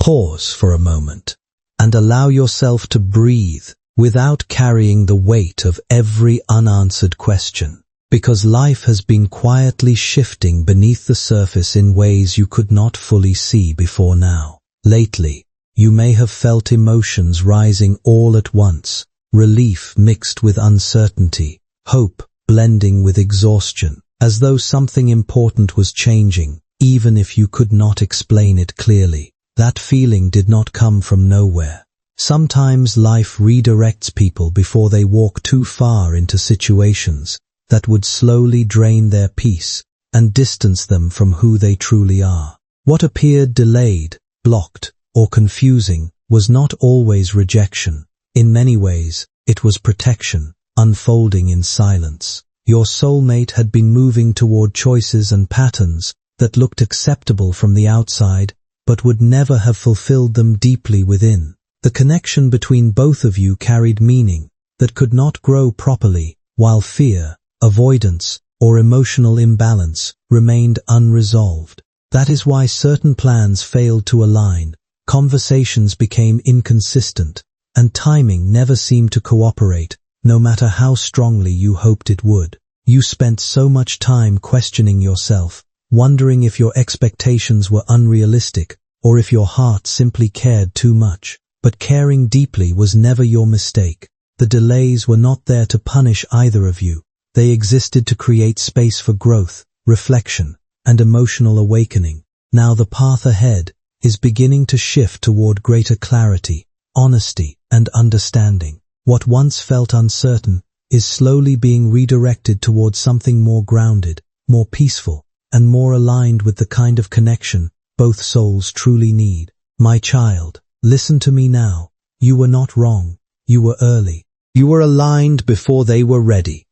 Pause for a moment and allow yourself to breathe without carrying the weight of every unanswered question, because life has been quietly shifting beneath the surface in ways you could not fully see before now. Lately, you may have felt emotions rising all at once, relief mixed with uncertainty, hope blending with exhaustion, as though something important was changing, even if you could not explain it clearly. That feeling did not come from nowhere. Sometimes life redirects people before they walk too far into situations that would slowly drain their peace and distance them from who they truly are. What appeared delayed, blocked, or confusing was not always rejection. In many ways, it was protection, unfolding in silence. Your soulmate had been moving toward choices and patterns that looked acceptable from the outside, but would never have fulfilled them deeply within. The connection between both of you carried meaning that could not grow properly, while fear, avoidance, or emotional imbalance remained unresolved. That is why certain plans failed to align, conversations became inconsistent, and timing never seemed to cooperate, no matter how strongly you hoped it would. You spent so much time questioning yourself, wondering if your expectations were unrealistic, or if your heart simply cared too much. But caring deeply was never your mistake. The delays were not there to punish either of you. They existed to create space for growth, reflection, and emotional awakening. Now the path ahead is beginning to shift toward greater clarity, honesty, and understanding. What once felt uncertain is slowly being redirected toward something more grounded, more peaceful, and more aligned with the kind of connection both souls truly need. My child, listen to me now. You were not wrong. You were early. You were aligned before they were ready.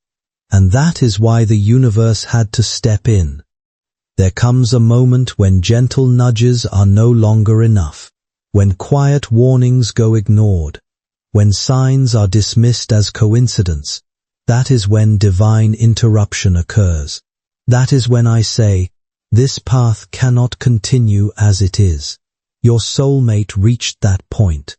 And that is why the universe had to step in. There comes a moment when gentle nudges are no longer enough, when quiet warnings go ignored, when signs are dismissed as coincidence. That is when divine interruption occurs. That is when I say, this path cannot continue as it is. Your soulmate reached that point,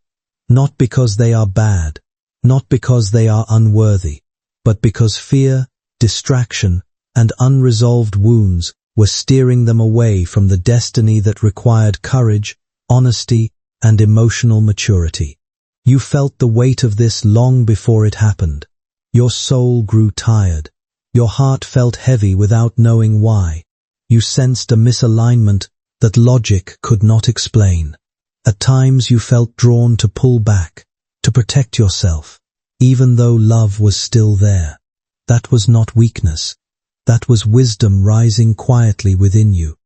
not because they are bad, not because they are unworthy, but because fear, distraction, and unresolved wounds were steering them away from the destiny that required courage, honesty, and emotional maturity. You felt the weight of this long before it happened. Your soul grew tired. Your heart felt heavy without knowing why. You sensed a misalignment that logic could not explain. At times you felt drawn to pull back, to protect yourself, even though love was still there. That was not weakness. That was wisdom rising quietly within you.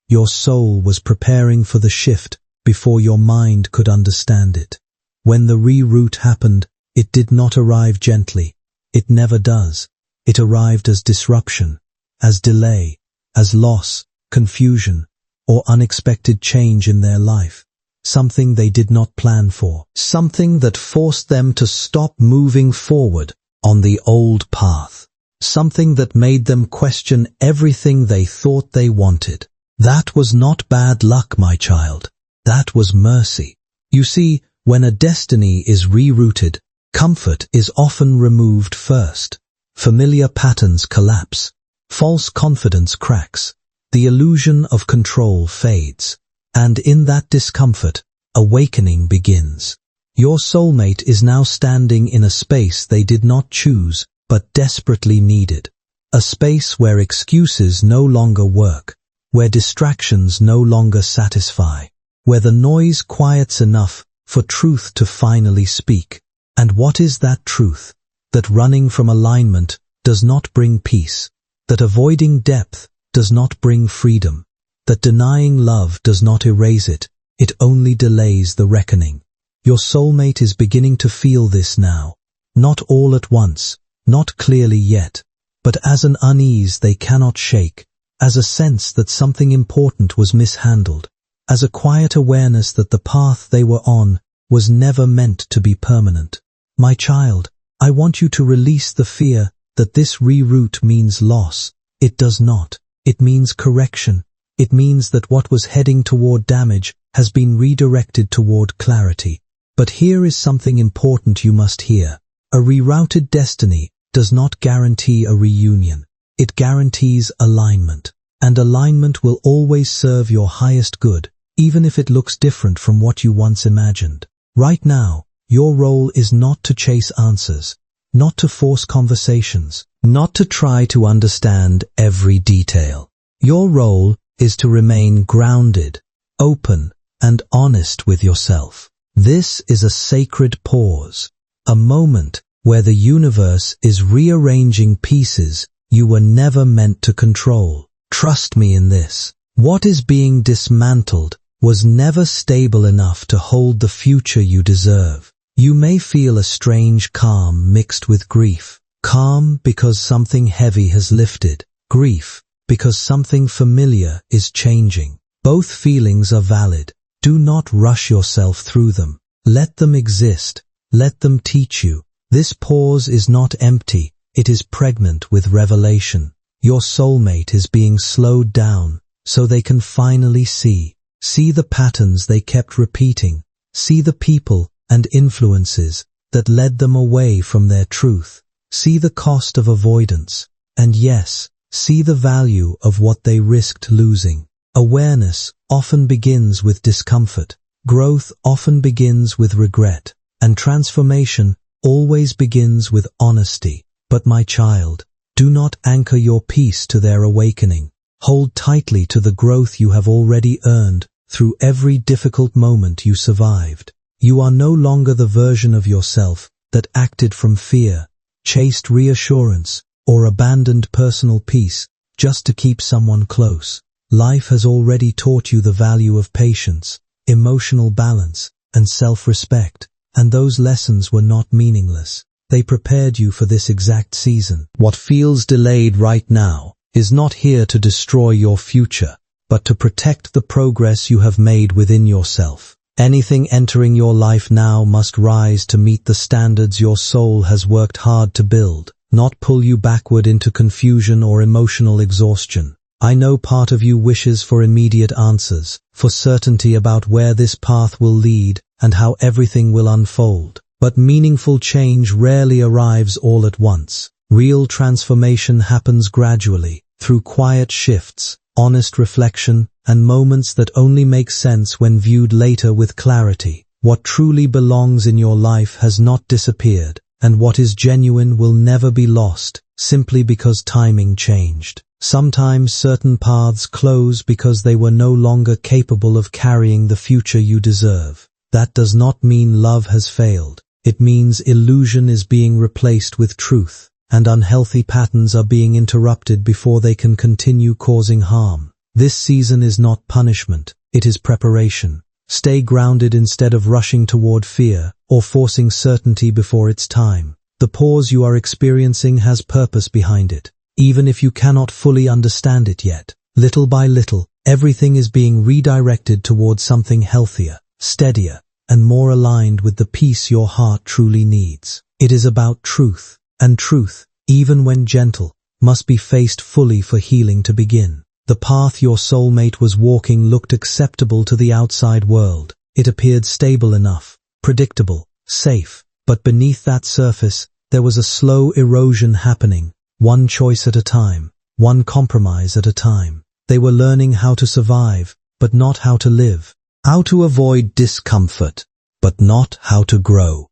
Your soul was preparing for the shift before your mind could understand it. When the reroute happened, it did not arrive gently. It never does. It arrived as disruption, as delay, as loss, confusion, or unexpected change in their life. Something they did not plan for. Something that forced them to stop moving forward on the old path. Something that made them question everything they thought they wanted. That was not bad luck, my child. That was mercy. You see, when a destiny is rerouted, comfort is often removed first. Familiar patterns collapse. False confidence cracks. The illusion of control fades. And in that discomfort, awakening begins. Your soulmate is now standing in a space they did not choose, but desperately needed. A space where excuses no longer work, where distractions no longer satisfy, where the noise quiets enough for truth to finally speak. And what is that truth? That running from alignment does not bring peace, that avoiding depth does not bring freedom, that denying love does not erase it, it only delays the reckoning. Your soulmate is beginning to feel this now, not all at once, not clearly yet, but as an unease they cannot shake, as a sense that something important was mishandled, as a quiet awareness that the path they were on was never meant to be permanent. My child, I want you to release the fear that this reroute means loss. It does not. It means correction. It means that what was heading toward damage has been redirected toward clarity. But here is something important you must hear. A rerouted destiny does not guarantee a reunion. It guarantees alignment. And alignment will always serve your highest good, even if it looks different from what you once imagined. Right now, your role is not to chase answers, not to force conversations, not to try to understand every detail. Your role is to remain grounded, open, and honest with yourself. This is a sacred pause, a moment where the universe is rearranging pieces you were never meant to control. Trust me in this. What is being dismantled was never stable enough to hold the future you deserve. You may feel a strange calm mixed with grief. Calm because something heavy has lifted. Grief because something familiar is changing. Both feelings are valid. Do not rush yourself through them. Let them exist. Let them teach you. This pause is not empty. It is pregnant with revelation. Your soulmate is being slowed down so they can finally see. See the patterns they kept repeating. See the people and influences that led them away from their truth. See the cost of avoidance. And yes, see the value of what they risked losing. Awareness often begins with discomfort. Growth often begins with regret. And transformation always begins with honesty. But my child, do not anchor your peace to their awakening. Hold tightly to the growth you have already earned through every difficult moment you survived. You are no longer the version of yourself that acted from fear, chased reassurance, or abandoned personal peace just to keep someone close. Life has already taught you the value of patience, emotional balance, and self-respect, and those lessons were not meaningless. They prepared you for this exact season. What feels delayed right now is not here to destroy your future, but to protect the progress you have made within yourself. Anything entering your life now must rise to meet the standards your soul has worked hard to build, not pull you backward into confusion or emotional exhaustion. I know part of you wishes for immediate answers, for certainty about where this path will lead and how everything will unfold. But meaningful change rarely arrives all at once. Real transformation happens gradually, through quiet shifts, honest reflection, and moments that only make sense when viewed later with clarity. What truly belongs in your life has not disappeared, and what is genuine will never be lost, simply because timing changed. Sometimes certain paths close because they were no longer capable of carrying the future you deserve. That does not mean love has failed. It means illusion is being replaced with truth, and unhealthy patterns are being interrupted before they can continue causing harm. This season is not punishment, it is preparation. Stay grounded instead of rushing toward fear or forcing certainty before its time. The pause you are experiencing has purpose behind it, even if you cannot fully understand it yet. Little by little, everything is being redirected toward something healthier, steadier, and more aligned with the peace your heart truly needs. It is about truth, and truth, even when gentle, must be faced fully for healing to begin. The path your soulmate was walking looked acceptable to the outside world. It appeared stable enough, predictable, safe, but beneath that surface, there was a slow erosion happening, one choice at a time, one compromise at a time. They were learning how to survive, but not how to live. How to avoid discomfort, but not how to grow.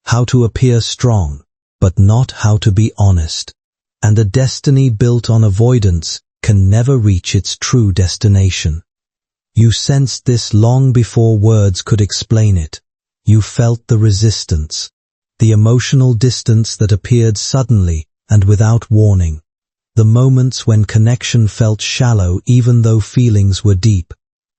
How to appear strong, but not how to be honest. And a destiny built on avoidance can never reach its true destination. You sensed this long before words could explain it. You felt the resistance, the emotional distance that appeared suddenly and without warning. The moments when connection felt shallow even though feelings were deep.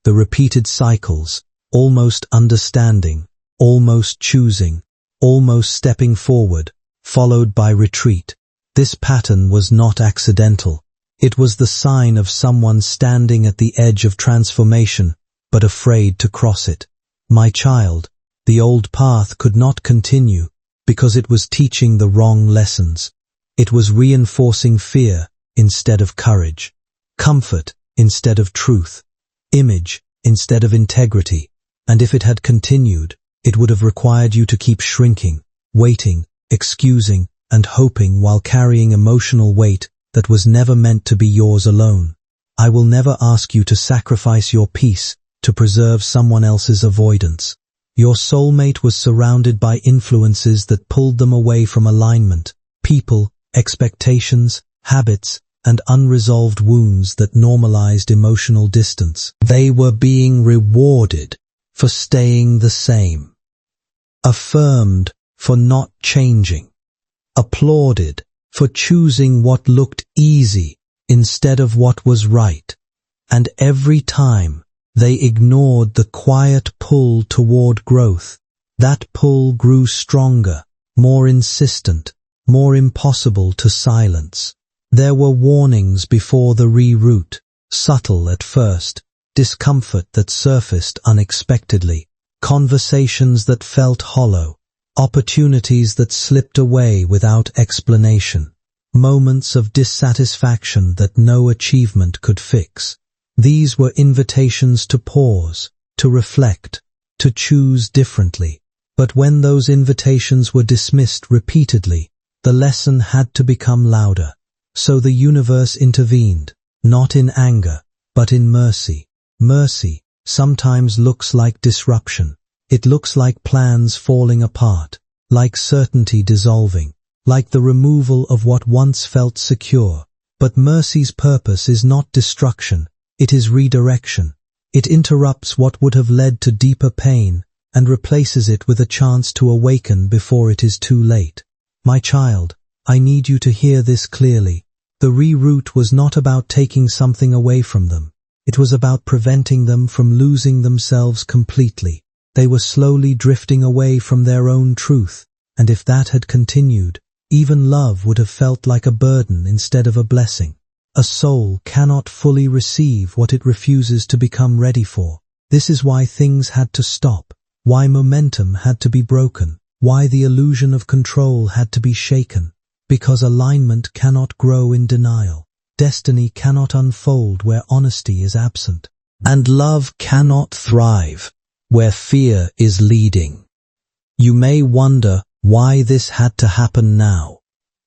The repeated cycles, almost understanding, almost choosing, almost stepping forward, followed by retreat. This pattern was not accidental. It was the sign of someone standing at the edge of transformation, but afraid to cross it. My child, the old path could not continue because it was teaching the wrong lessons. It was reinforcing fear instead of courage, comfort instead of truth, image instead of integrity. and if it had continued, it would have required you to keep shrinking, waiting, excusing, and hoping while carrying emotional weight that was never meant to be yours alone. I will never ask you to sacrifice your peace to preserve someone else's avoidance. Your soulmate was surrounded by influences that pulled them away from alignment, people, expectations, habits, and unresolved wounds that normalized emotional distance. They were being rewarded for staying the same, affirmed for not changing, applauded for choosing what looked easy instead of what was right, and every time they ignored the quiet pull toward growth, that pull grew stronger, more insistent, more impossible to silence. There were warnings before the reroute, subtle at first, discomfort that surfaced unexpectedly, conversations that felt hollow, opportunities that slipped away without explanation, moments of dissatisfaction that no achievement could fix. These were invitations to pause, to reflect, to choose differently. But when those invitations were dismissed repeatedly, the lesson had to become louder. So the universe intervened, not in anger, but in mercy. Mercy sometimes looks like disruption. It looks like plans falling apart, like certainty dissolving, like the removal of what once felt secure. But mercy's purpose is not destruction, it is redirection. It interrupts what would have led to deeper pain and replaces it with a chance to awaken before it is too late. My child, I need you to hear this clearly. The reroute was not about taking something away from them. It was about preventing them from losing themselves completely. They were slowly drifting away from their own truth, and if that had continued, even love would have felt like a burden instead of a blessing. A soul cannot fully receive what it refuses to become ready for. This is why things had to stop, why momentum had to be broken, why the illusion of control had to be shaken. Because alignment cannot grow in denial, destiny cannot unfold where honesty is absent, and love cannot thrive where fear is leading. You may wonder why this had to happen now.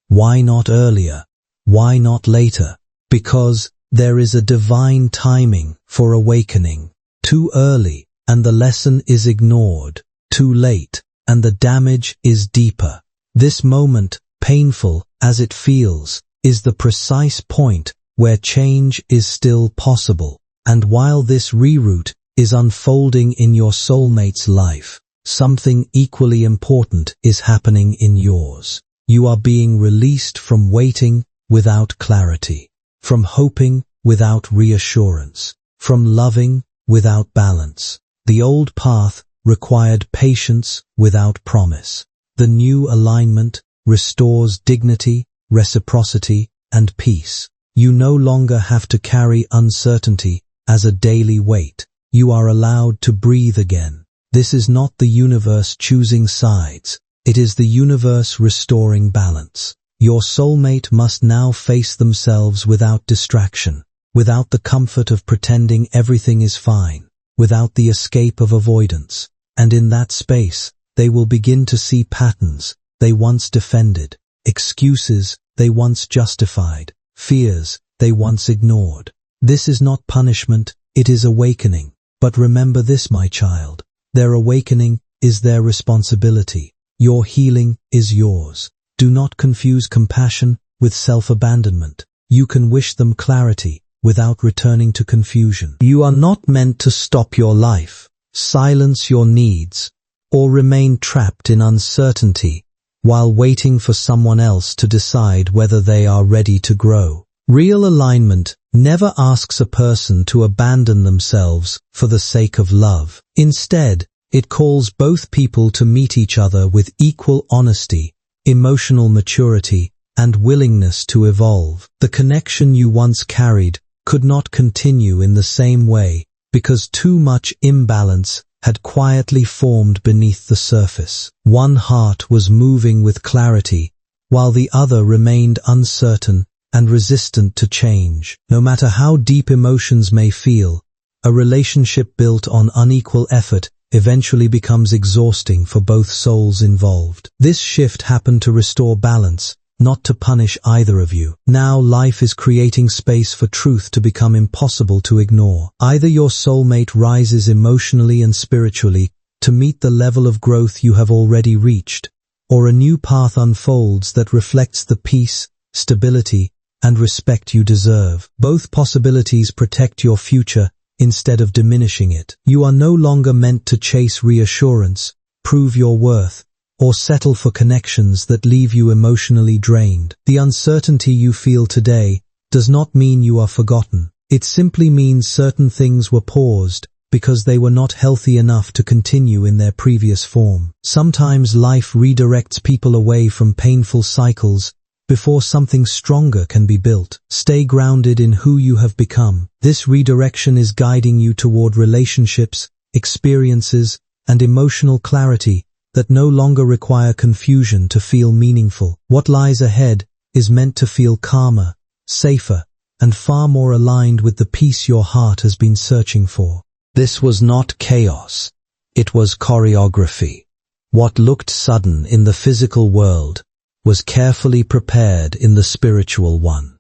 Why not earlier? Why not later? Because there is a divine timing for awakening. Too early, and the lesson is ignored. Too late, and the damage is deeper. This moment, painful as it feels, is the precise point where change is still possible. And while this reroute is unfolding in your soulmate's life, something equally important is happening in yours. You are being released from waiting without clarity, from hoping without reassurance, from loving without balance. The old path required patience without promise. The new alignment restores dignity, reciprocity, and peace. You no longer have to carry uncertainty as a daily weight. You are allowed to breathe again. This is not the universe choosing sides. It is the universe restoring balance. Your soulmate must now face themselves without distraction, without the comfort of pretending everything is fine, without the escape of avoidance. And in that space, they will begin to see patterns they once defended, excuses they once justified, fears they once ignored. This is not punishment, it is awakening. But remember this, my child, their awakening is their responsibility. Your healing is yours. Do not confuse compassion with self-abandonment. You can wish them clarity without returning to confusion. You are not meant to stop your life, silence your needs, or remain trapped in uncertainty while waiting for someone else to decide whether they are ready to grow. Real alignment never asks a person to abandon themselves for the sake of love. Instead, it calls both people to meet each other with equal honesty, emotional maturity, and willingness to evolve. The connection you once carried could not continue in the same way because too much imbalance had quietly formed beneath the surface. One heart was moving with clarity, while the other remained uncertain and resistant to change. No matter how deep emotions may feel, a relationship built on unequal effort eventually becomes exhausting for both souls involved. This shift happened to restore balance, not to punish either of you. Now life is creating space for truth to become impossible to ignore. Either your soulmate rises emotionally and spiritually to meet the level of growth you have already reached, or a new path unfolds that reflects the peace, stability, and respect you deserve. Both possibilities protect your future instead of diminishing it. You are no longer meant to chase reassurance, prove your worth, or settle for connections that leave you emotionally drained. The uncertainty you feel today does not mean you are forgotten. It simply means certain things were paused because they were not healthy enough to continue in their previous form. Sometimes life redirects people away from painful cycles before something stronger can be built. Stay grounded in who you have become. This redirection is guiding you toward relationships, experiences, and emotional clarity that no longer require confusion to feel meaningful. What lies ahead is meant to feel calmer, safer, and far more aligned with the peace your heart has been searching for. This was not chaos. It was choreography. What looked sudden in the physical world was carefully prepared in the spiritual one.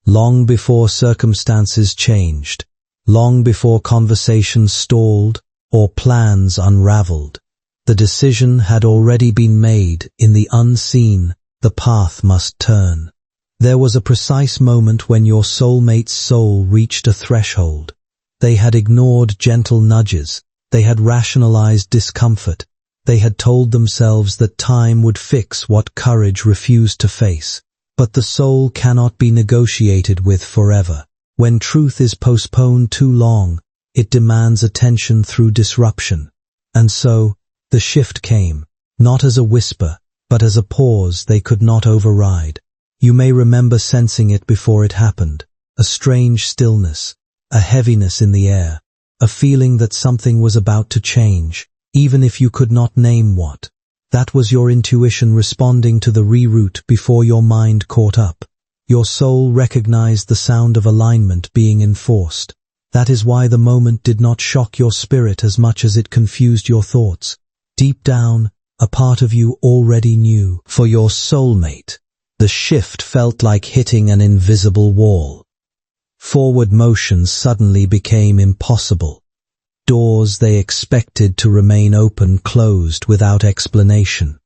Long before circumstances changed, long before conversations stalled or plans unraveled, the decision had already been made. In the unseen, the path must turn. There was a precise moment when your soulmate's soul reached a threshold. They had ignored gentle nudges. They had rationalized discomfort. They had told themselves that time would fix what courage refused to face. But the soul cannot be negotiated with forever. When truth is postponed too long, it demands attention through disruption. And so, the shift came, not as a whisper, but as a pause they could not override. You may remember sensing it before it happened. A strange stillness, a heaviness in the air, a feeling that something was about to change, even if you could not name what. That was your intuition responding to the reroute before your mind caught up. Your soul recognized the sound of alignment being enforced. That is why the moment did not shock your spirit as much as it confused your thoughts. Deep down, a part of you already knew. For your soulmate, the shift felt like hitting an invisible wall. Forward motion suddenly became impossible. Doors they expected to remain open closed without explanation.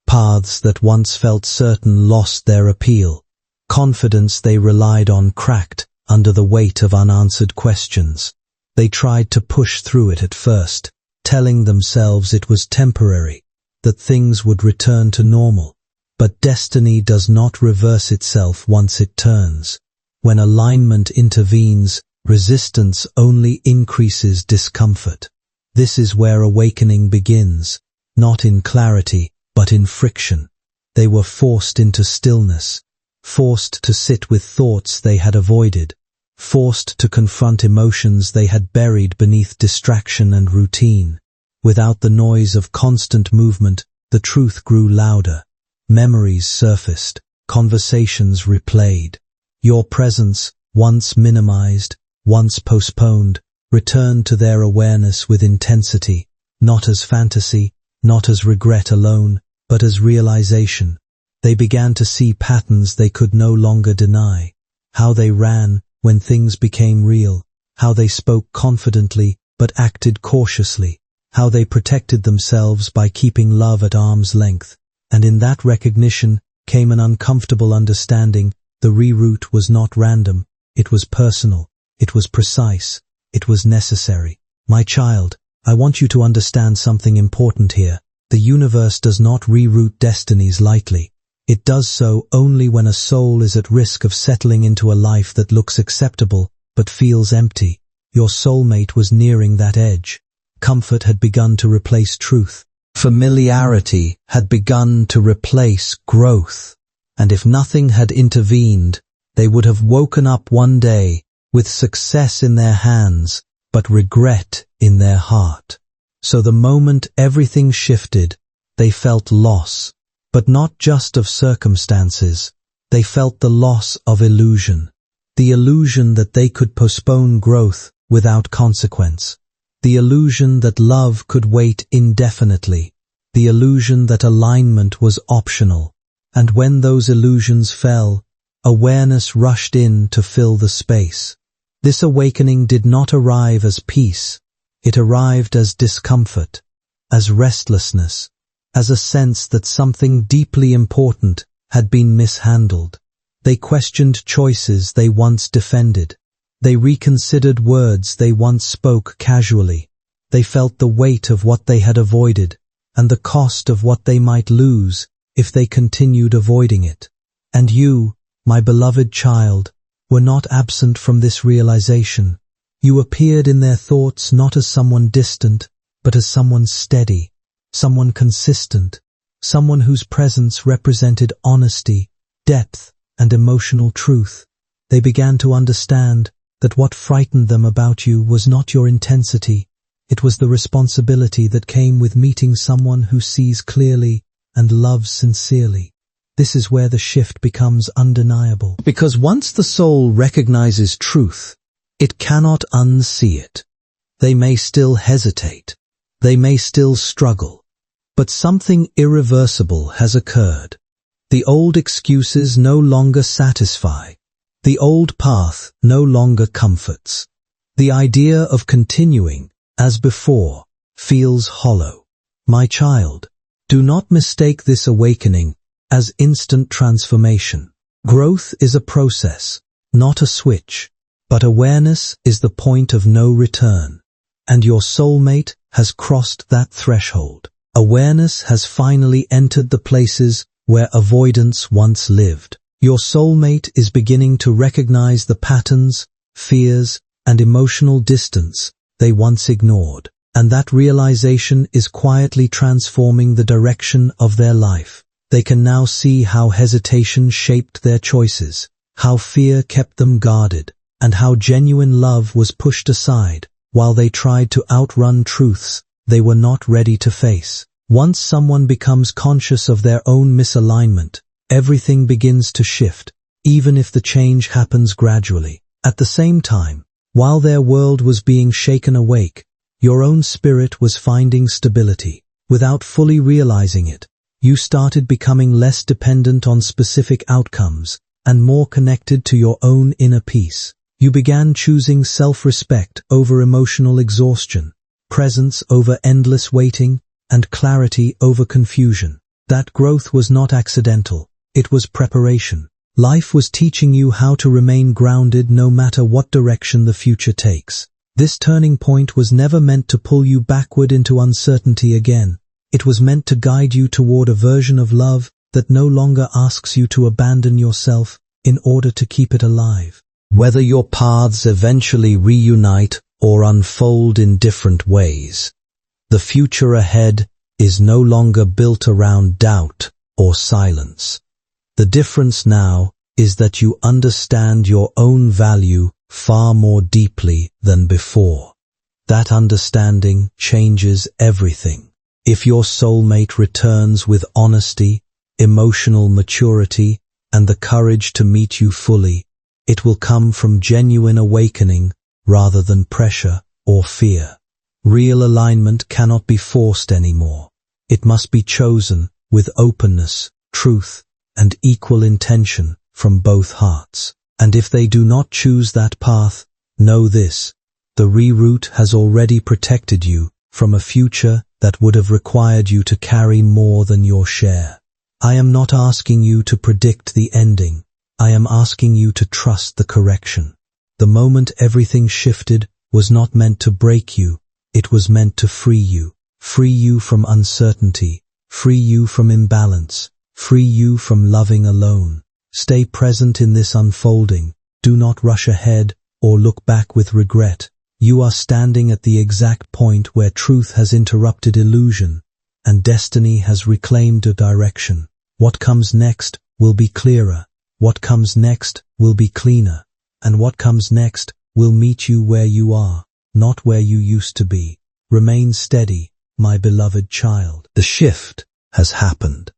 Paths that once felt certain lost their appeal. Confidence they relied on cracked under the weight of unanswered questions. They tried to push through it at first, telling themselves it was temporary, that things would return to normal. But destiny does not reverse itself once it turns. When alignment intervenes, resistance only increases discomfort. This is where awakening begins, not in clarity, but in friction. They were forced into stillness, forced to sit with thoughts they had avoided, forced to confront emotions they had buried beneath distraction and routine. Without the noise of constant movement, the truth grew louder. Memories surfaced, conversations replayed. Your presence, once minimized, once postponed, returned to their awareness with intensity, not as fantasy, not as regret alone, but as realization. They began to see patterns they could no longer deny. How they ran when things became real, how they spoke confidently but acted cautiously, how they protected themselves by keeping love at arm's length. And in that recognition came an uncomfortable understanding. The reroute was not random, it was personal, it was precise, it was necessary. My child, I want you to understand something important here. The universe does not reroute destinies lightly. It does so only when a soul is at risk of settling into a life that looks acceptable but feels empty. Your soulmate was nearing that edge. Comfort had begun to replace truth. Familiarity had begun to replace growth. And if nothing had intervened, they would have woken up one day with success in their hands, but regret in their heart. So the moment everything shifted, they felt loss, but not just of circumstances. They felt the loss of illusion, the illusion that they could postpone growth without consequence, the illusion that love could wait indefinitely, the illusion that alignment was optional. And when those illusions fell, awareness rushed in to fill the space. This awakening did not arrive as peace. It arrived as discomfort, as restlessness, as a sense that something deeply important had been mishandled. They questioned choices they once defended. They reconsidered words they once spoke casually. They felt the weight of what they had avoided, and the cost of what they might lose if they continued avoiding it. And you, my beloved child, were not absent from this realization. You appeared in their thoughts not as someone distant, but as someone steady, someone consistent, someone whose presence represented honesty, depth, and emotional truth. They began to understand that what frightened them about you was not your intensity. It was the responsibility that came with meeting someone who sees clearly and loves sincerely. This is where the shift becomes undeniable. Because once the soul recognizes truth, it cannot unsee it. They may still hesitate. They may still struggle. But something irreversible has occurred. The old excuses no longer satisfy. The old path no longer comforts. The idea of continuing, as before, feels hollow. My child, do not mistake this awakening as instant transformation. Growth is a process, not a switch, but awareness is the point of no return. And your soulmate has crossed that threshold. Awareness has finally entered the places where avoidance once lived. Your soulmate is beginning to recognize the patterns, fears, and emotional distance they once ignored. And that realization is quietly transforming the direction of their life. They can now see how hesitation shaped their choices, how fear kept them guarded, and how genuine love was pushed aside while they tried to outrun truths they were not ready to face. Once someone becomes conscious of their own misalignment, everything begins to shift, even if the change happens gradually. At the same time, while their world was being shaken awake, your own spirit was finding stability. Without fully realizing it, you started becoming less dependent on specific outcomes and more connected to your own inner peace. You began choosing self-respect over emotional exhaustion, presence over endless waiting, and clarity over confusion. That growth was not accidental. It was preparation. Life was teaching you how to remain grounded no matter what direction the future takes. This turning point was never meant to pull you backward into uncertainty again. It was meant to guide you toward a version of love that no longer asks you to abandon yourself in order to keep it alive. Whether your paths eventually reunite or unfold in different ways, the future ahead is no longer built around doubt or silence. The difference now is that you understand your own value far more deeply than before. That understanding changes everything. If your soulmate returns with honesty, emotional maturity, and the courage to meet you fully, it will come from genuine awakening rather than pressure or fear. Real alignment cannot be forced anymore. It must be chosen with openness, truth, and equal intention from both hearts. And if they do not choose that path, know this: the reroute has already protected you from a future that would have required you to carry more than your share. I am not asking you to predict the ending. I am asking you to trust the correction. The moment everything shifted was not meant to break you. It was meant to free you from uncertainty, free you from imbalance, free you from loving alone. Stay present in this unfolding. Do not rush ahead or look back with regret. You are standing at the exact point where truth has interrupted illusion and destiny has reclaimed a direction. What comes next will be clearer. What comes next will be cleaner. And what comes next will meet you where you are, not where you used to be. Remain steady, my beloved child. The shift has happened,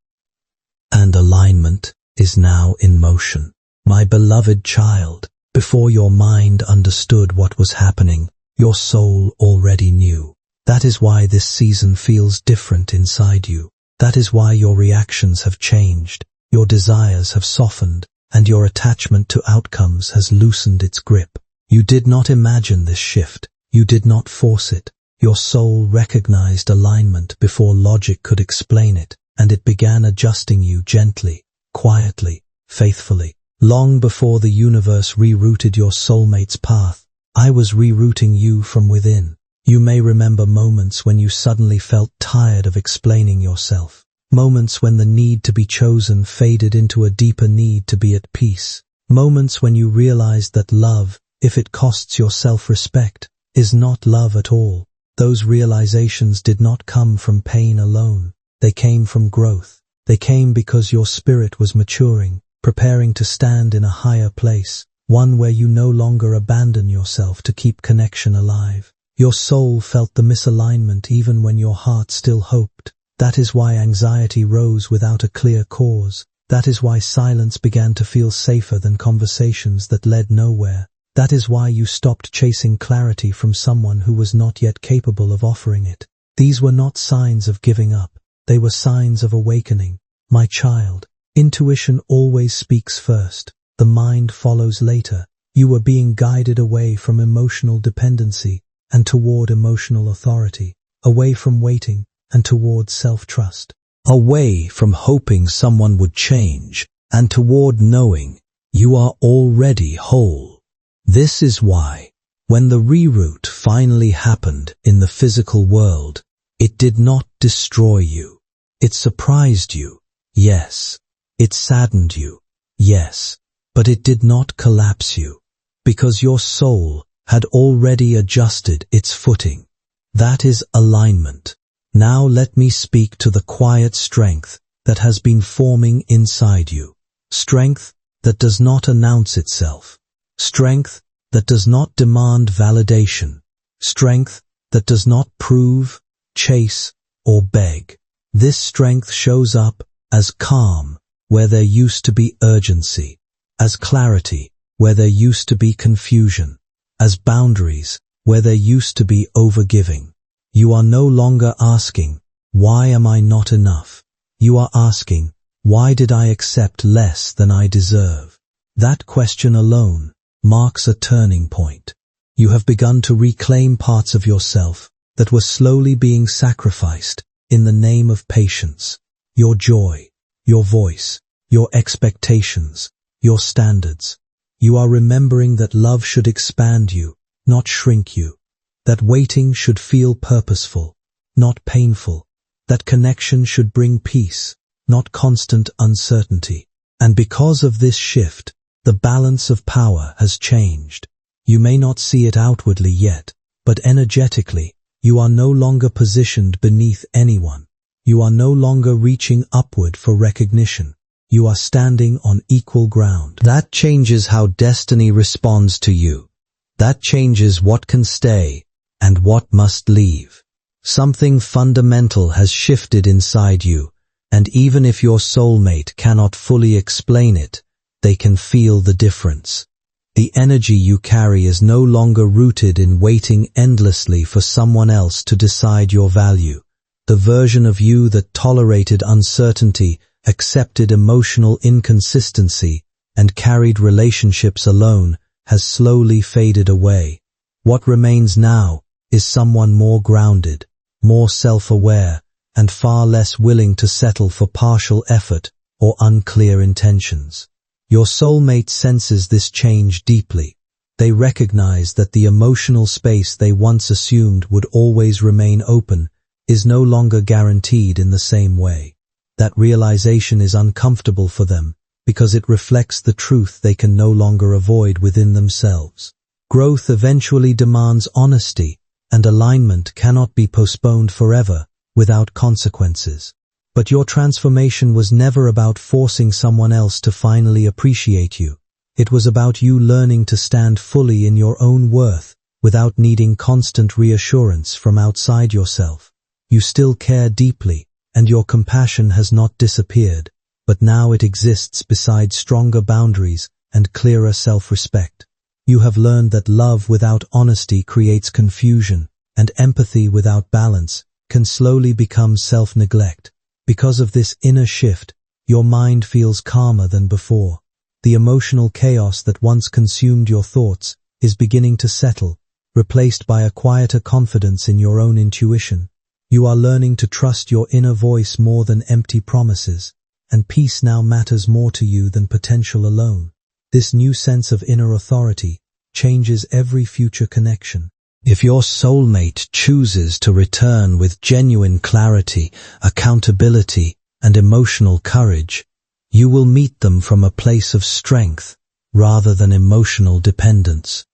and alignment is now in motion. My beloved child, before your mind understood what was happening, Your soul already knew. That is why this season feels different inside you. That is why your reactions have changed, your desires have softened, and your attachment to outcomes has loosened its grip. You did not imagine this shift. You did not force it. Your soul recognized alignment before logic could explain it, and it began adjusting you gently, quietly, faithfully. Long before the universe rerouted your soulmate's path, I was rerouting you from within. You may remember moments when you suddenly felt tired of explaining yourself. Moments when the need to be chosen faded into a deeper need to be at peace. Moments when you realized that love, if it costs your self-respect, is not love at all. Those realizations did not come from pain alone. They came from growth. They came because your spirit was maturing, preparing to stand in a higher place, one where you no longer abandon yourself to keep connection alive. Your soul felt the misalignment even when your heart still hoped. That is why anxiety rose without a clear cause. That is why silence began to feel safer than conversations that led nowhere. That is why you stopped chasing clarity from someone who was not yet capable of offering it. These were not signs of giving up. They were signs of awakening. My child, intuition always speaks first. The mind follows later. You were being guided away from emotional dependency and toward emotional authority, away from waiting and toward self-trust, away from hoping someone would change and toward knowing you are already whole. This is why, when the reroute finally happened in the physical world, it did not destroy you. It surprised you, yes. It saddened you, yes. But it did not collapse you, because your soul had already adjusted its footing. That is alignment. Now let me speak to the quiet strength that has been forming inside you. Strength that does not announce itself. Strength that does not demand validation. Strength that does not prove, chase, or beg. This strength shows up as calm where there used to be urgency, as clarity where there used to be confusion, as boundaries where there used to be overgiving. You are no longer asking, why am I not enough? You are asking, why did I accept less than I deserve? That question alone marks a turning point. You have begun to reclaim parts of yourself that were slowly being sacrificed in the name of patience. Your joy, your voice, your expectations, your standards. You are remembering that love should expand you, not shrink you. That waiting should feel purposeful, not painful. That connection should bring peace, not constant uncertainty. And because of this shift, the balance of power has changed. You may not see it outwardly yet, but energetically, you are no longer positioned beneath anyone. You are no longer reaching upward for recognition. You are standing on equal ground. That changes how destiny responds to you. That changes what can stay and what must leave. Something fundamental has shifted inside you, and even if your soulmate cannot fully explain it, they can feel the difference. The energy you carry is no longer rooted in waiting endlessly for someone else to decide your value. The version of you that tolerated uncertainty, accepted emotional inconsistency, and carried relationships alone has slowly faded away. What remains now is someone more grounded, more self-aware, and far less willing to settle for partial effort or unclear intentions. Your soulmate senses this change deeply. They recognize that the emotional space they once assumed would always remain open is no longer guaranteed in the same way. That realization is uncomfortable for them because it reflects the truth they can no longer avoid within themselves. Growth eventually demands honesty, and alignment cannot be postponed forever without consequences. But your transformation was never about forcing someone else to finally appreciate you. It was about you learning to stand fully in your own worth without needing constant reassurance from outside yourself. You still care deeply, and your compassion has not disappeared, but now it exists beside stronger boundaries and clearer self-respect. You have learned that love without honesty creates confusion, and empathy without balance can slowly become self-neglect. Because of this inner shift, your mind feels calmer than before. The emotional chaos that once consumed your thoughts is beginning to settle, replaced by a quieter confidence in your own intuition. You are learning to trust your inner voice more than empty promises, and peace now matters more to you than potential alone. This new sense of inner authority changes every future connection. If your soulmate chooses to return with genuine clarity, accountability, and emotional courage, you will meet them from a place of strength rather than emotional dependence.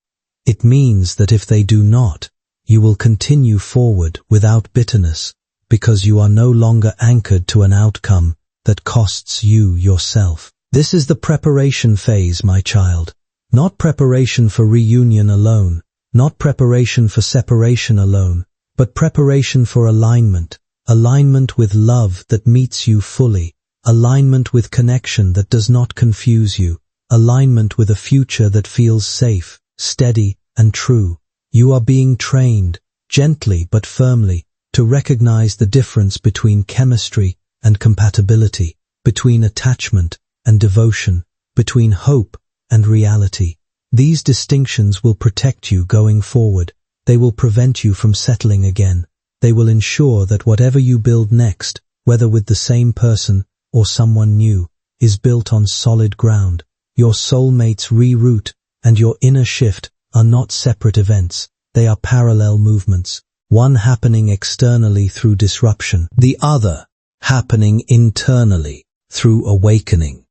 It means that if they do not, you will continue forward without bitterness, because you are no longer anchored to an outcome that costs you yourself. This is the preparation phase, my child. Not preparation for reunion alone, not preparation for separation alone, but preparation for alignment. Alignment with love that meets you fully. Alignment with connection that does not confuse you. Alignment with a future that feels safe, steady, and true. You are being trained, gently but firmly, to recognize the difference between chemistry and compatibility, between attachment and devotion, between hope and reality. These distinctions will protect you going forward. They will prevent you from settling again. They will ensure that whatever you build next, whether with the same person or someone new, is built on solid ground. Your soulmate's reroute and your inner shift are not separate events. They are parallel movements, one happening externally through disruption, the other happening internally through awakening.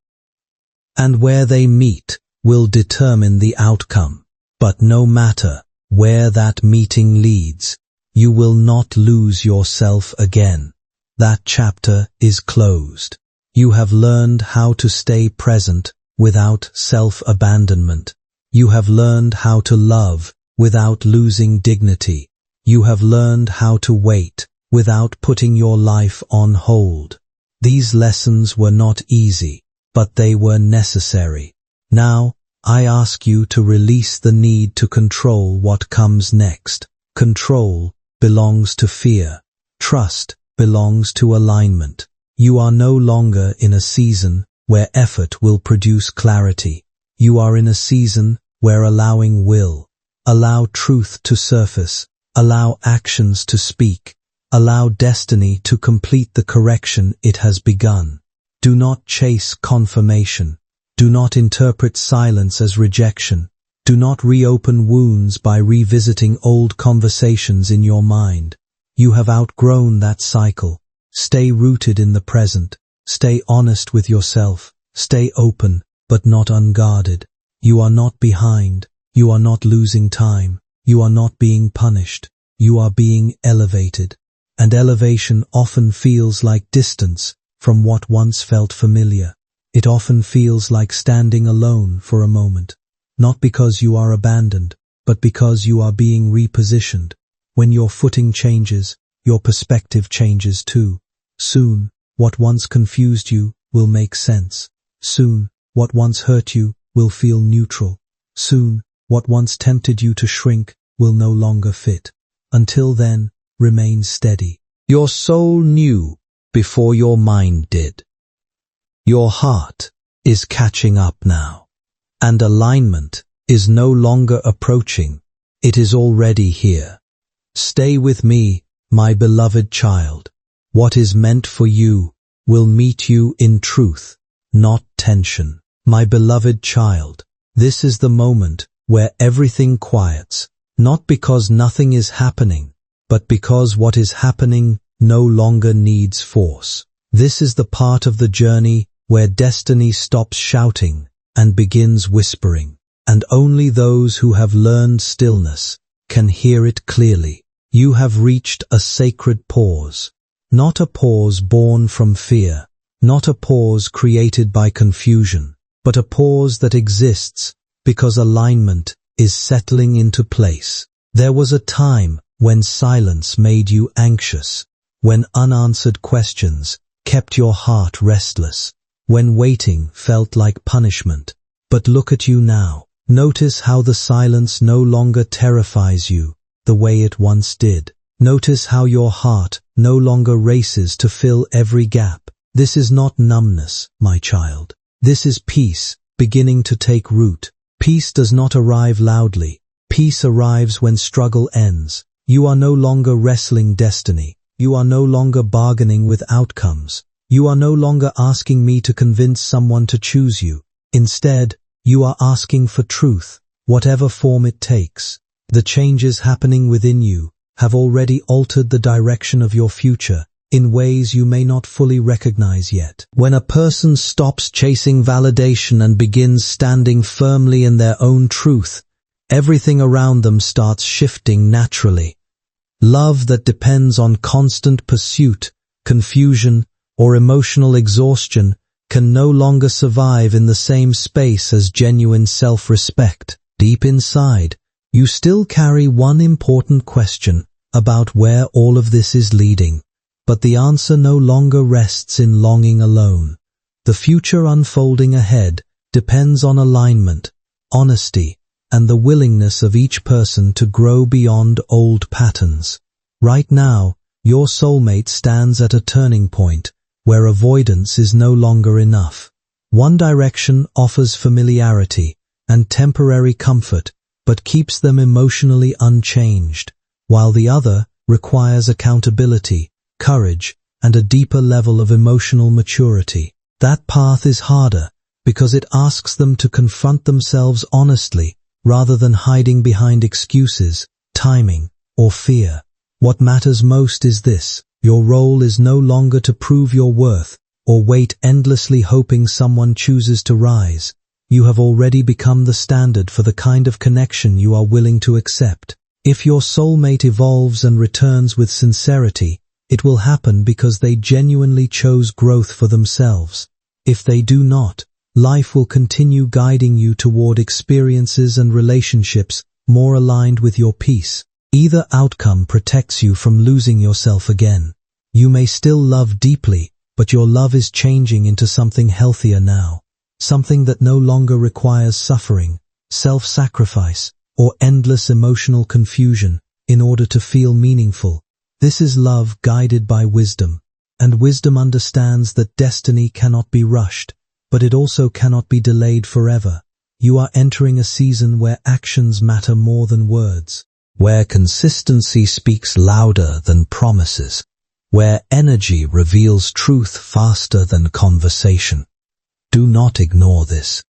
And where they meet will determine the outcome. But no matter where that meeting leads, you will not lose yourself again. That chapter is closed. You have learned how to stay present without self-abandonment. You have learned how to love without losing dignity. You have learned how to wait without putting your life on hold. These lessons were not easy, but they were necessary. Now, I ask you to release the need to control what comes next. Control belongs to fear. Trust belongs to alignment. You are no longer in a season where effort will produce clarity. You are in a season where allowing will. Allow truth to surface. Allow actions to speak. Allow destiny to complete the correction it has begun. Do not chase confirmation. Do not interpret silence as rejection. Do not reopen wounds by revisiting old conversations in your mind. You have outgrown that cycle. Stay rooted in the present. Stay honest with yourself. Stay open, but not unguarded. You are not behind. You are not losing time. You are not being punished. You are being elevated. And elevation often feels like distance from what once felt familiar. It often feels like standing alone for a moment. Not because you are abandoned, but because you are being repositioned. When your footing changes, your perspective changes too. Soon, what once confused you will make sense. Soon, what once hurt you will feel neutral. Soon, what once tempted you to shrink will no longer fit. Until then, remain steady. Your soul knew before your mind did. Your heart is catching up now. And alignment is no longer approaching. It is already here. Stay with me, my beloved child. What is meant for you will meet you in truth, not tension. My beloved child, this is the moment where everything quiets, not because nothing is happening, but because what is happening no longer needs force. This is the part of the journey where destiny stops shouting and begins whispering, and only those who have learned stillness can hear it clearly. You have reached a sacred pause, not a pause born from fear, not a pause created by confusion, but a pause that exists because alignment is settling into place. There was a time when silence made you anxious, when unanswered questions kept your heart restless, when waiting felt like punishment. But look at you now. Notice how the silence no longer terrifies you the way it once did. Notice how your heart no longer races to fill every gap. This is not numbness, my child. This is peace beginning to take root. Peace does not arrive loudly. Peace arrives when struggle ends. You are no longer wrestling destiny. You are no longer bargaining with outcomes. You are no longer asking me to convince someone to choose you. Instead, you are asking for truth, whatever form it takes. The changes happening within you have already altered the direction of your future in ways you may not fully recognize yet. When a person stops chasing validation and begins standing firmly in their own truth, everything around them starts shifting naturally. Love that depends on constant pursuit, confusion, or emotional exhaustion can no longer survive in the same space as genuine self-respect. Deep inside, you still carry one important question about where all of this is leading, but the answer no longer rests in longing alone. The future unfolding ahead depends on alignment, honesty, and the willingness of each person to grow beyond old patterns. Right now, your soulmate stands at a turning point where avoidance is no longer enough. One direction offers familiarity and temporary comfort, but keeps them emotionally unchanged, while the other requires accountability, courage, and a deeper level of emotional maturity. That path is harder because it asks them to confront themselves honestly rather than hiding behind excuses, timing, or fear. What matters most is this: your role is no longer to prove your worth or wait endlessly hoping someone chooses to rise. You have already become the standard for the kind of connection you are willing to accept. If your soulmate evolves and returns with sincerity, it will happen because they genuinely chose growth for themselves. If they do not, life will continue guiding you toward experiences and relationships more aligned with your peace. Either outcome protects you from losing yourself again. You may still love deeply, but your love is changing into something healthier now. Something that no longer requires suffering, self-sacrifice, or endless emotional confusion in order to feel meaningful. This is love guided by wisdom, and wisdom understands that destiny cannot be rushed, but it also cannot be delayed forever. You are entering a season where actions matter more than words, where consistency speaks louder than promises, where energy reveals truth faster than conversation. Do not ignore this.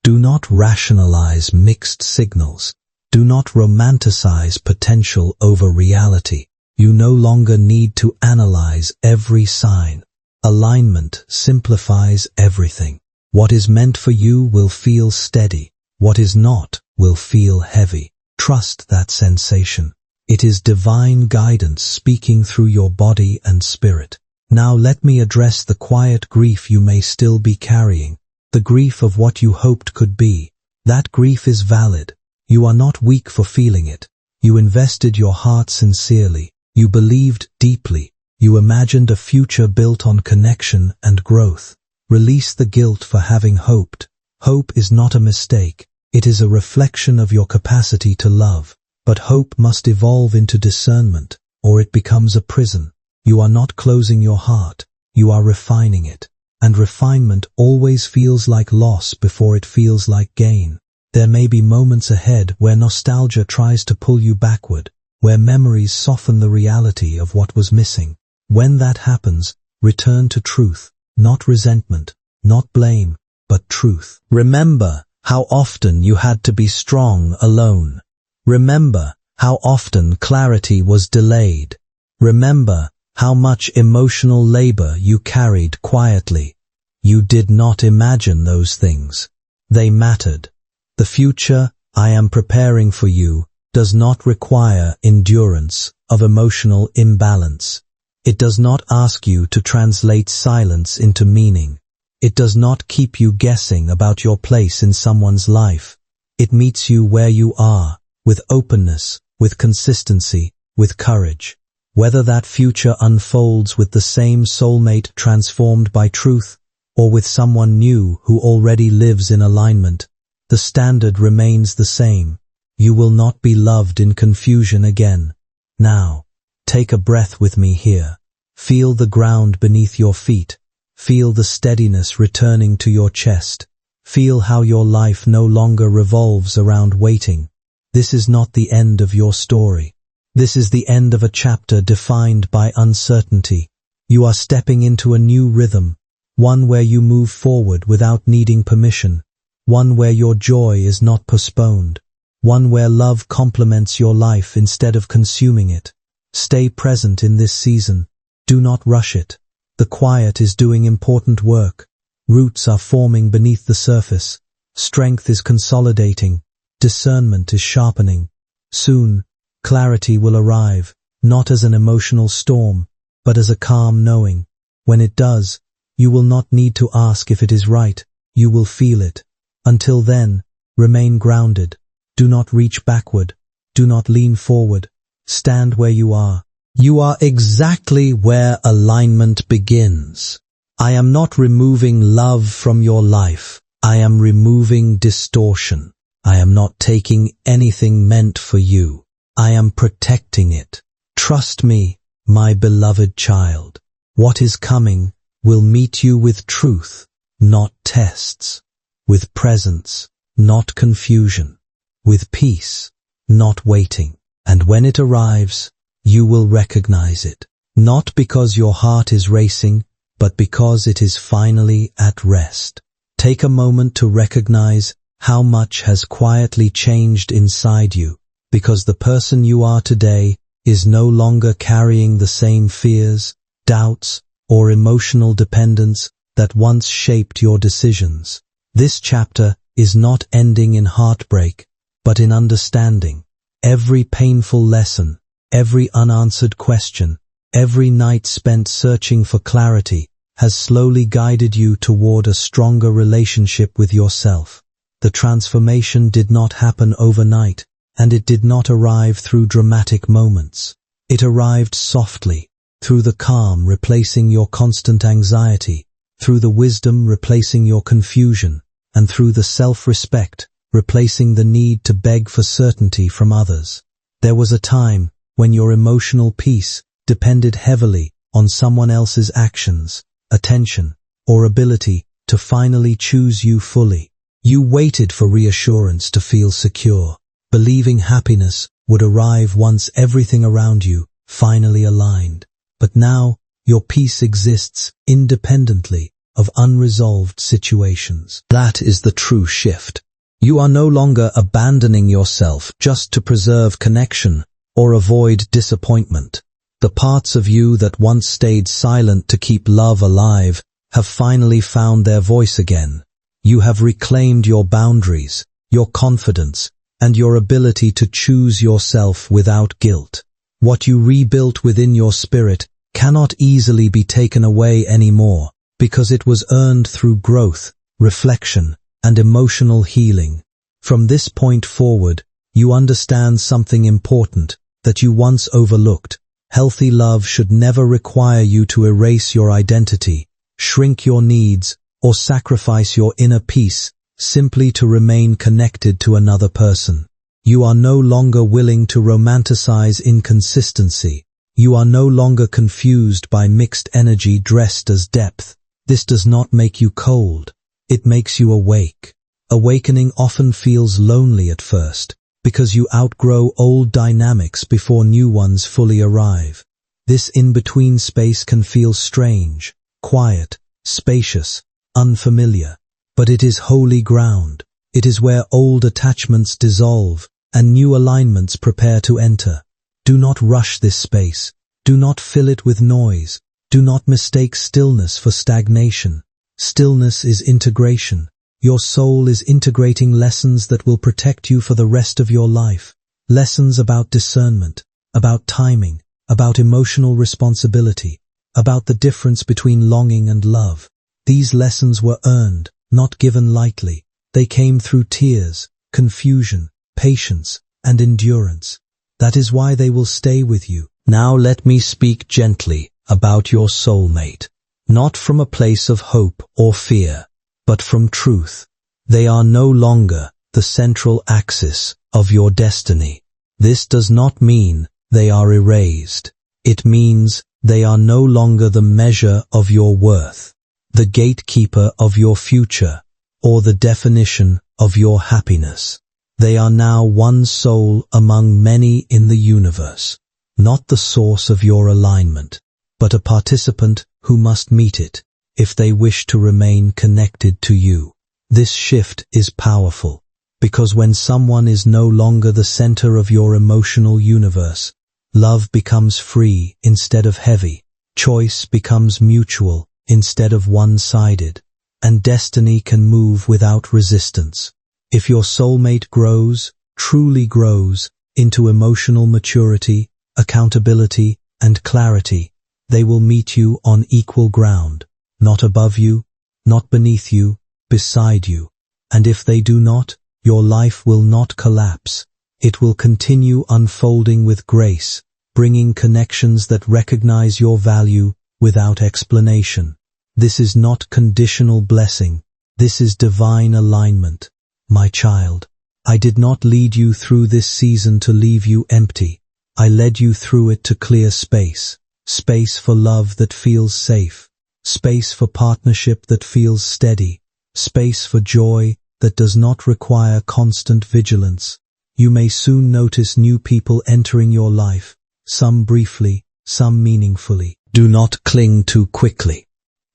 Do not rationalize mixed signals. Do not romanticize potential over reality. You no longer need to analyze every sign. Alignment simplifies everything. What is meant for you will feel steady. What is not will feel heavy. Trust that sensation. It is divine guidance speaking through your body and spirit. Now let me address the quiet grief you may still be carrying, the grief of what you hoped could be. That grief is valid. You are not weak for feeling it. You invested your heart sincerely. You believed deeply. You imagined a future built on connection and growth. Release the guilt for having hoped. Hope is not a mistake. It is a reflection of your capacity to love. But hope must evolve into discernment, or it becomes a prison. You are not closing your heart. You are refining it. And refinement always feels like loss before it feels like gain. There may be moments ahead where nostalgia tries to pull you backward, where memories soften the reality of what was missing. When that happens, return to truth, not resentment, not blame, but truth. Remember how often you had to be strong alone. Remember how often clarity was delayed. Remember how much emotional labor you carried quietly. You did not imagine those things. They mattered. The future I am preparing for you does not require endurance of emotional imbalance. It does not ask you to translate silence into meaning. It does not keep you guessing about your place in someone's life. It meets you where you are, with openness, with consistency, with courage. Whether that future unfolds with the same soulmate transformed by truth, or with someone new who already lives in alignment, the standard remains the same. You will not be loved in confusion again. Now, take a breath with me here. Feel the ground beneath your feet. Feel the steadiness returning to your chest. Feel how your life no longer revolves around waiting. This is not the end of your story. This is the end of a chapter defined by uncertainty. You are stepping into a new rhythm, one where you move forward without needing permission, one where your joy is not postponed, one where love complements your life instead of consuming it. Stay present in this season. Do not rush it. The quiet is doing important work. Roots are forming beneath the surface. Strength is consolidating. Discernment is sharpening. Soon, clarity will arrive, not as an emotional storm, but as a calm knowing. When it does, you will not need to ask if it is right. You will feel it. Until then, remain grounded. Do not reach backward. Do not lean forward. Stand where you are. You are exactly where alignment begins. I am not removing love from your life. I am removing distortion. I am not taking anything meant for you. I am protecting it. Trust me, my beloved child. What is coming will meet you with truth, not tests. With presence, not confusion. With peace, not waiting. And when it arrives, you will recognize it. Not because your heart is racing, but because it is finally at rest. Take a moment to recognize how much has quietly changed inside you, because the person you are today is no longer carrying the same fears, doubts, or emotional dependence that once shaped your decisions. This chapter is not ending in heartbreak, but in understanding. Every painful lesson, every unanswered question, every night spent searching for clarity has slowly guided you toward a stronger relationship with yourself. The transformation did not happen overnight, and it did not arrive through dramatic moments. It arrived softly, through the calm replacing your constant anxiety, through the wisdom replacing your confusion, and through the self-respect replacing the need to beg for certainty from others. There was a time when your emotional peace depended heavily on someone else's actions, attention, or ability to finally choose you fully. You waited for reassurance to feel secure, believing happiness would arrive once everything around you finally aligned. But now, your peace exists independently of unresolved situations. That is the true shift. You are no longer abandoning yourself just to preserve connection or avoid disappointment. The parts of you that once stayed silent to keep love alive have finally found their voice again. You have reclaimed your boundaries, your confidence, and your ability to choose yourself without guilt. What you rebuilt within your spirit cannot easily be taken away anymore, because it was earned through growth, reflection, and emotional healing. From this point forward, you understand something important that you once overlooked. Healthy love should never require you to erase your identity, shrink your needs, or sacrifice your inner peace simply to remain connected to another person. You are no longer willing to romanticize inconsistency. You are no longer confused by mixed energy dressed as depth. This does not make you cold. It makes you awake. Awakening often feels lonely at first, because you outgrow old dynamics before new ones fully arrive. This in-between space can feel strange, quiet, spacious, unfamiliar. But it is holy ground. It is where old attachments dissolve and new alignments prepare to enter. Do not rush this space. Do not fill it with noise. Do not mistake stillness for stagnation. Stillness is integration. Your soul is integrating lessons that will protect you for the rest of your life. Lessons about discernment, about timing, about emotional responsibility, about the difference between longing and love. These lessons were earned, not given lightly. They came through tears, confusion, patience, and endurance. That is why they will stay with you. Now let me speak gently about your soulmate, not from a place of hope or fear, but from truth. They are no longer the central axis of your destiny. This does not mean they are erased. It means they are no longer the measure of your worth, the gatekeeper of your future, or the definition of your happiness. They are now one soul among many in the universe, not the source of your alignment, but a participant who must meet it if they wish to remain connected to you. This shift is powerful, because when someone is no longer the center of your emotional universe, love becomes free instead of heavy, choice becomes mutual instead of one-sided, and destiny can move without resistance. If your soulmate grows, truly grows, into emotional maturity, accountability, and clarity, they will meet you on equal ground, not above you, not beneath you, beside you. And if they do not, your life will not collapse. It will continue unfolding with grace, bringing connections that recognize your value without explanation. This is not conditional blessing. This is divine alignment. My child, I did not lead you through this season to leave you empty. I led you through it to clear space. Space for love that feels safe. Space for partnership that feels steady. Space for joy that does not require constant vigilance. You may soon notice new people entering your life, some briefly, some meaningfully. Do not cling too quickly.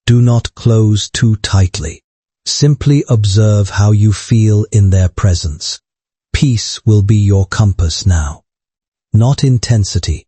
Do not close too tightly. Simply observe how you feel in their presence. Peace will be your compass now. Not intensity,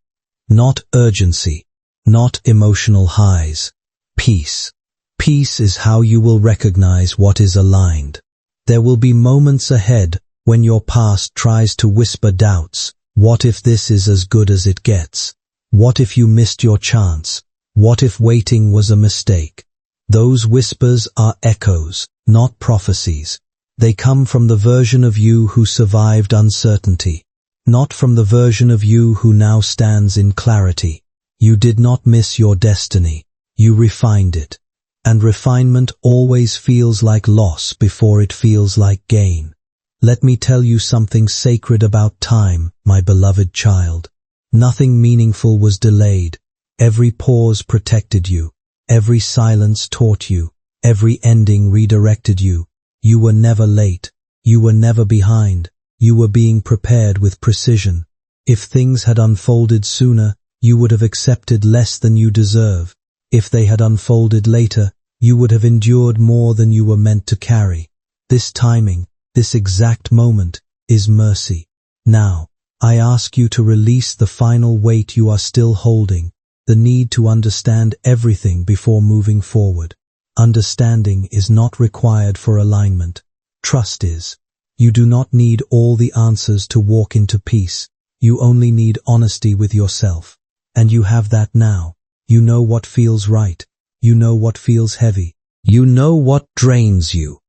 not urgency, not emotional highs. Peace. Peace is how you will recognize what is aligned. There will be moments ahead when your past tries to whisper doubts. What if this is as good as it gets? What if you missed your chance? What if waiting was a mistake? Those whispers are echoes, not prophecies. They come from the version of you who survived uncertainty, not from the version of you who now stands in clarity. You did not miss your destiny. You refined it. And refinement always feels like loss before it feels like gain. Let me tell you something sacred about time, my beloved child. Nothing meaningful was delayed. Every pause protected you. Every silence taught you. Every ending redirected you. You were never late. You were never behind. You were being prepared with precision. If things had unfolded sooner, you would have accepted less than you deserve. If they had unfolded later, you would have endured more than you were meant to carry. This timing, this exact moment, is mercy. Now, I ask you to release the final weight you are still holding, the need to understand everything before moving forward. Understanding is not required for alignment. Trust is. You do not need all the answers to walk into peace. You only need honesty with yourself. And you have that now. You know what feels right. You know what feels heavy. You know what drains you.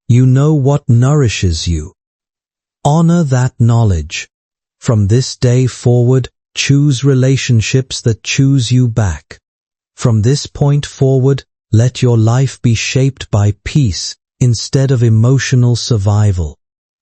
You know what nourishes you. Honor that knowledge. From this day forward, choose relationships that choose you back. From this point forward, let your life be shaped by peace instead of emotional survival.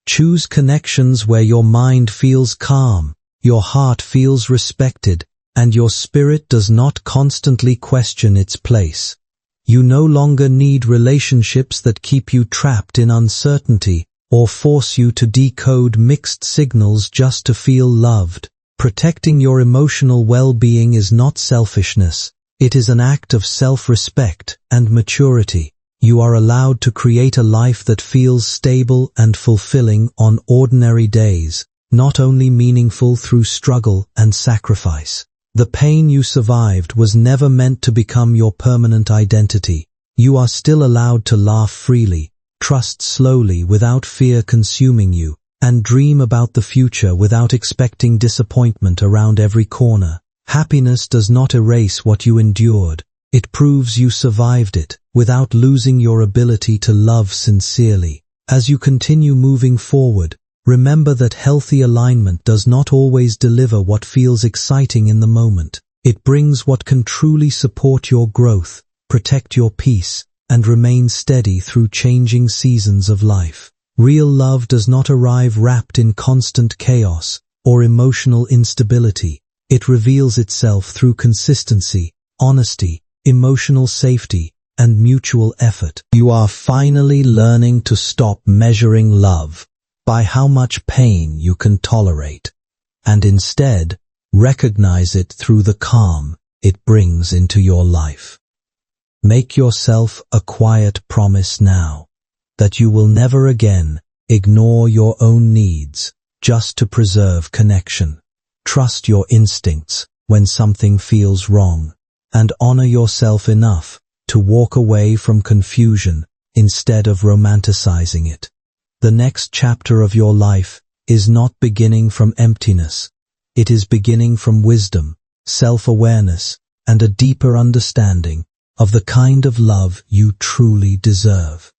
Choose connections where your mind feels calm, your heart feels respected, and your spirit does not constantly question its place. You no longer need relationships that keep you trapped in uncertainty or force you to decode mixed signals just to feel loved. Protecting your emotional well-being is not selfishness. It is an act of self-respect and maturity. You are allowed to create a life that feels stable and fulfilling on ordinary days, not only meaningful through struggle and sacrifice. The pain you survived was never meant to become your permanent identity. You are still allowed to laugh freely, trust slowly without fear consuming you, and dream about the future without expecting disappointment around every corner. Happiness does not erase what you endured. It proves you survived it, without losing your ability to love sincerely. As you continue moving forward, remember that healthy alignment does not always deliver what feels exciting in the moment. It brings what can truly support your growth, protect your peace, and remain steady through changing seasons of life. Real love does not arrive wrapped in constant chaos or emotional instability. It reveals itself through consistency, honesty, emotional safety, and mutual effort. You are finally learning to stop measuring love by how much pain you can tolerate, and instead recognize it through the calm it brings into your life. Make yourself a quiet promise now that you will never again ignore your own needs just to preserve connection. Trust your instincts when something feels wrong, and honor yourself enough to walk away from confusion instead of romanticizing it. The next chapter of your life is not beginning from emptiness. It is beginning from wisdom, self-awareness, and a deeper understanding of the kind of love you truly deserve.